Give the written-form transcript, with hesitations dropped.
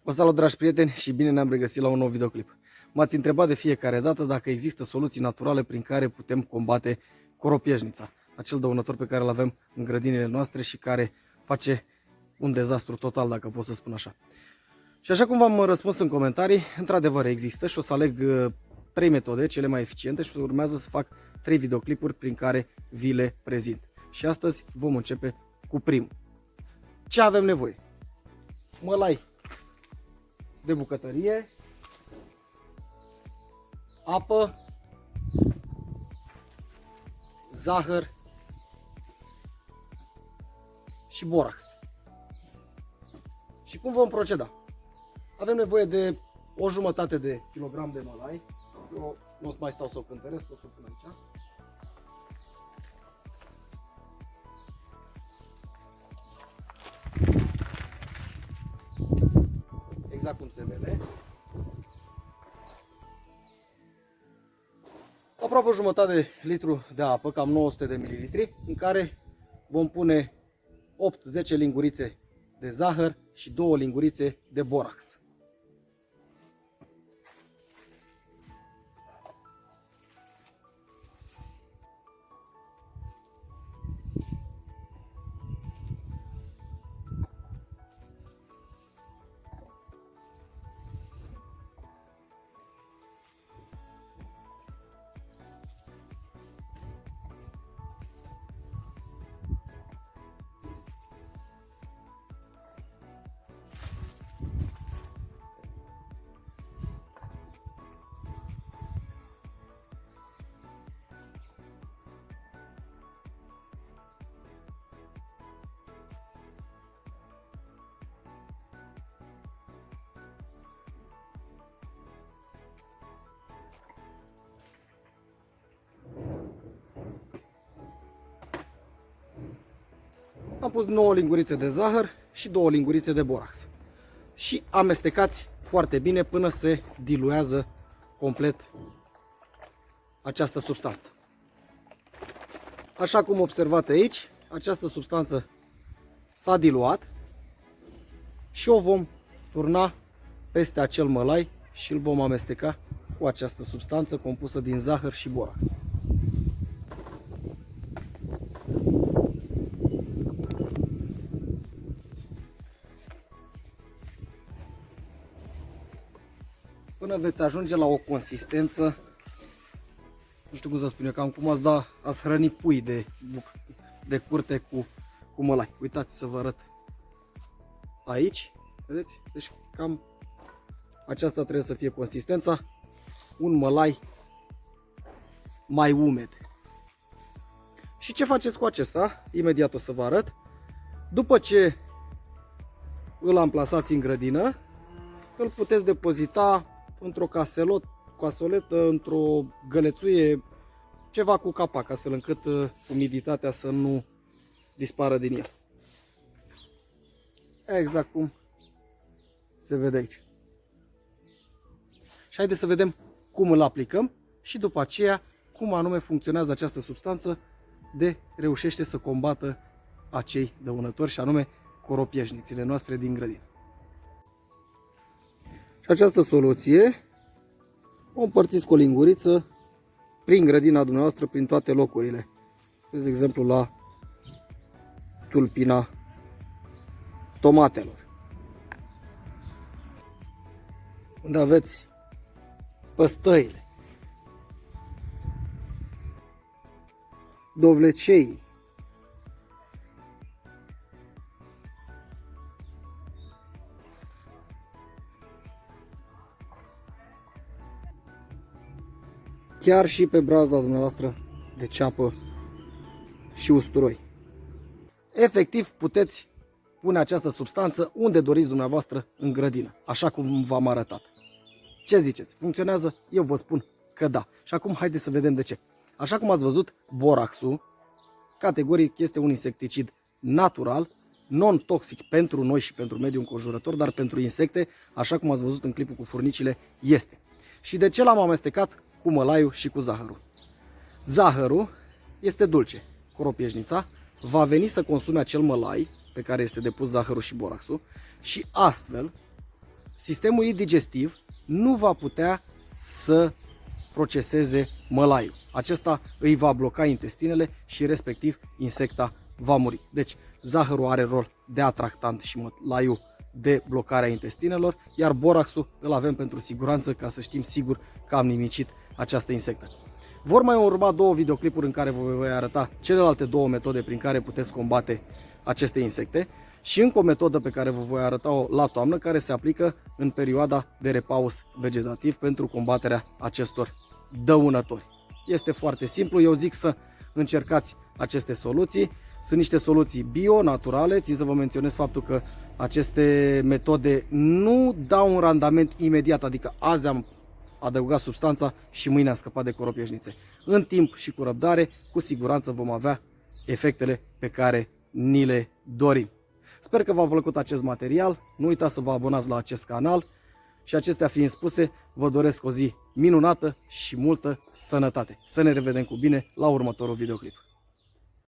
Vă salut, dragi prieteni, și bine ne-am regăsit la un nou videoclip. M-ați întrebat de fiecare dată dacă există soluții naturale prin care putem combate coropiejnița, acel dăunător pe care îl avem în grădinile noastre și care face un dezastru total, dacă pot să spun așa. Și așa cum v-am răspuns în comentarii, într-adevăr există și o să aleg 3 metode, cele mai eficiente, și urmează să fac 3 videoclipuri prin care vi le prezint. Și astăzi vom începe cu primul. Ce avem nevoie? Mălai de bucătărie, apă, zahăr și borax. Și cum vom proceda? Avem nevoie de o jumătate de kilogram de mălai. Eu nu o să mai stau să o cântăresc, o să o pun aici. Exact cum se vede. Aproape o jumătate de litru de apă, cam 900 de mililitri, în care vom pune 8-10 lingurițe de zahăr și 2 lingurițe de borax. Am pus 9 lingurițe de zahăr și 2 lingurițe de borax. Și amestecați foarte bine până se diluează complet această substanță. Așa cum observați aici, această substanță s-a diluat și o vom turna peste acel mălai și îl vom amesteca cu această substanță compusă din zahăr și borax. Până veți ajunge la o consistență, nu știu cum să spun eu, cam cum ați hrăni pui de curte cu mălai. Uitați să vă arăt aici, vedeți? Deci cam aceasta trebuie să fie consistența, un mălai mai umed. Și ce faceți cu acesta? Imediat o să vă arăt. După ce îl amplasați în grădină, îl puteți depozita într-o casoletă, într-o gălețuie, ceva cu capac, astfel încât umiditatea să nu dispară din el. Exact cum se vede aici. Și haideți să vedem cum îl aplicăm și după aceea cum anume funcționează această substanță de reușește să combată acei dăunători, și anume coropiejnițile noastre din grădină. Și această soluție o împărțiți cu o linguriță prin grădina dumneavoastră, prin toate locurile. De exemplu la tulpina tomatelor, unde aveți păstăile, dovlecei, chiar și pe brazda dumneavoastră de ceapă și usturoi. Efectiv, puteți pune această substanță unde doriți dumneavoastră în grădină, așa cum v-am arătat. Ce ziceți? Funcționează? Eu vă spun că da. Și acum haideți să vedem de ce. Așa cum ați văzut, boraxul, categoric, este un insecticid natural, non-toxic pentru noi și pentru mediul înconjurător, dar pentru insecte, așa cum ați văzut în clipul cu furnicile, este. Și de ce l-am amestecat cu mălaiul și cu zahărul? Zahărul este dulce. Coropiejnița va veni să consume acel mălai pe care este depus zahărul și boraxul și astfel sistemul digestiv nu va putea să proceseze mălaiul. Acesta îi va bloca intestinele și respectiv insecta va muri. Deci zahărul are rol de atractant și mălaiul de blocarea intestinelor, iar boraxul îl avem pentru siguranță, ca să știm sigur că am nimicit această insectă. Vor mai urma 2 videoclipuri în care vă voi arăta celelalte 2 metode prin care puteți combate aceste insecte și încă o metodă pe care vă voi arăta-o la toamnă, care se aplică în perioada de repaus vegetativ pentru combaterea acestor dăunători. Este foarte simplu, eu zic să încercați aceste soluții. Sunt niște soluții bio, naturale. Țin să vă menționez faptul că aceste metode nu dau un randament imediat, adică azi am adăugat substanța și mâine am scăpat de coropieșnițe. În timp și cu răbdare, cu siguranță vom avea efectele pe care ni le dorim. Sper că v-a plăcut acest material, nu uitați să vă abonați la acest canal și acestea fiind spuse, vă doresc o zi minunată și multă sănătate. Să ne revedem cu bine la următorul videoclip.